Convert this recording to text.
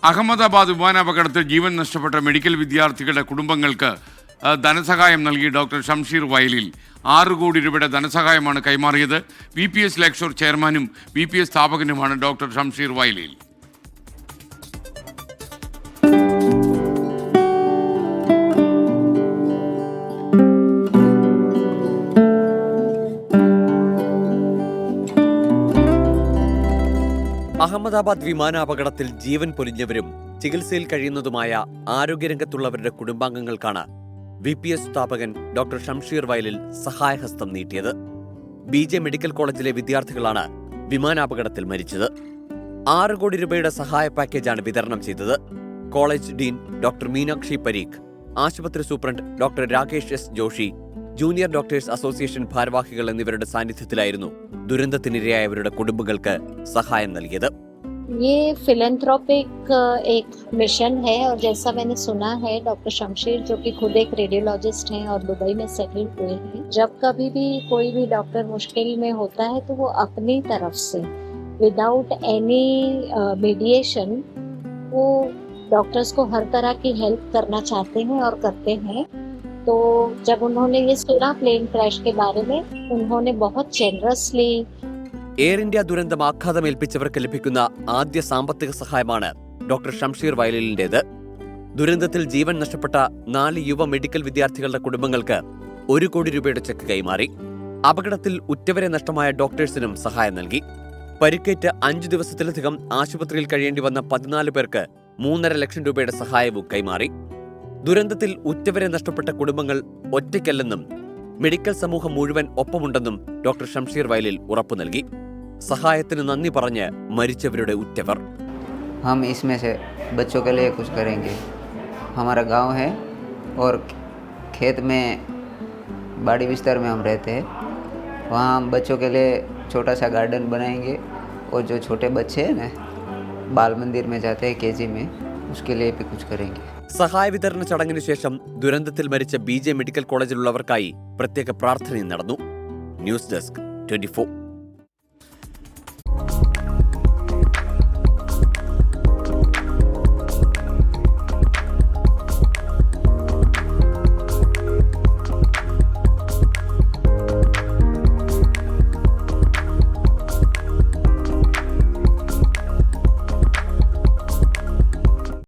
അഹമ്മദാബാദ് വിമാനാപകടത്തിൽ ജീവൻ നഷ്ടപ്പെട്ട മെഡിക്കൽ വിദ്യാർത്ഥികളുടെ കുടുംബങ്ങൾക്ക് ധനസഹായം നൽകി ഡോക്ടർ ഷംഷീർ വയലിൽ 6 കോടി രൂപയുടെ ധനസഹായമാണ് കൈമാറിയത്. VPS ലേക്ഷോർ ചെയർമാനും VPS സ്ഥാപകനുമാണ് ഡോക്ടർ ഷംഷീർ വയലിൽ. അഹമ്മദാബാദ് വിമാനാപകടത്തിൽ ജീവൻ പൊലിഞ്ഞവരും ചികിത്സയിൽ കഴിയുന്നതുമായ ആരോഗ്യരംഗത്തുള്ളവരുടെ കുടുംബാംഗങ്ങൾക്കാണ് VPS സ്ഥാപകൻ ഡോക്ടർ ഷംഷീർ വയലിൽ സഹായഹസ്തം നീട്ടിയത്. BJ മെഡിക്കൽ കോളേജിലെ വിദ്യാർത്ഥികളാണ് വിമാനാപകടത്തിൽ മരിച്ചത്. 6 കോടി രൂപയുടെ സഹായ പാക്കേജാണ് വിതരണം ചെയ്തത്. College dean doctor Meenakshi Parikh, ആശുപത്രി superintendent doctor Rakesh S. Joshi, junior doctors association ഭാരവാഹികൾ എന്നിവരുടെ സാന്നിധ്യത്തിലായിരുന്നു ദുരന്തത്തിനിരയായവരുടെ കുടുംബങ്ങൾക്ക് സഹായം നൽകിയത്. ये फिलैंथ्रोपिक एक मिशन है और जैसा मैंने सुना है डॉक्टर शमशीर जो कि खुद एक रेडियोलॉजिस्ट हैं और दुबई में सेटल हुए हैं, जब कभी भी कोई भी डॉक्टर मुश्किल में होता है तो वो अपनी तरफ से विदाउट एनी मीडिएशन वो डॉक्टर्स को हर तरह की हेल्प करना चाहते हैं और करते हैं. तो जब उन्होंने ये सुना प्लेन क्रैश के बारे में, उन्होंने बहुत जेनरसली എയർ ഇന്ത്യ ദുരന്തം ആഘാതമേൽപ്പിച്ചവർക്ക് ലഭിക്കുന്ന ആദ്യ സാമ്പത്തിക സഹായമാണ് ഡോക്ടർ ഷംഷീർ വയലിലിന്റേത്. ദുരന്തത്തിൽ ജീവൻ നഷ്ടപ്പെട്ട 4 യുവ മെഡിക്കൽ വിദ്യാർത്ഥികളുടെ കുടുംബങ്ങൾക്ക് 1 കോടി രൂപയുടെ ചെക്ക് കൈമാറി. അപകടത്തിൽ ഉറ്റവരെ നഷ്ടമായ ഡോക്ടേഴ്സിനും സഹായം നൽകി. പരിക്കേറ്റ് 5 ദിവസത്തിലധികം ആശുപത്രിയിൽ കഴിയേണ്ടി വന്ന 14 പേർക്ക് 3.5 ലക്ഷം രൂപയുടെ സഹായവും കൈമാറി. ദുരന്തത്തിൽ ഉറ്റവരെ നഷ്ടപ്പെട്ട കുടുംബങ്ങൾ ഒറ്റയ്ക്കല്ലെന്നും മെഡിക്കൽ സമൂഹം മുഴുവൻ ഒപ്പമുണ്ടെന്നും ഡോക്ടർ ഷംഷീർ വയലിൽ ഉറപ്പു നൽകി. സഹായത്തിന് നന്ദി പറഞ്ഞ് മരിച്ചവരുടെ ഉറ്റവർ. हम इसमें से बच्चों के लिए कुछ करेंगे. हमारा गांव है और खेत में बाड़ी विस्तार में हम रहते हैं. वहाँ हम बच्चों के लिए छोटा सा गार्डन बनाएंगे और जो छोटे बच्चे हैं ना बाल मंदिर में जाते हैं KG में, उसके लिए भी कुछ करेंगे. സഹായ വിതരണ ചടങ്ങിനു ശേഷം ദുരന്തത്തിൽ മരിച്ച BJ മെഡിക്കൽ കോളേജിലുള്ളവർക്കായി പ്രത്യേക പ്രാർത്ഥനയും നടന്നു. News desk 24.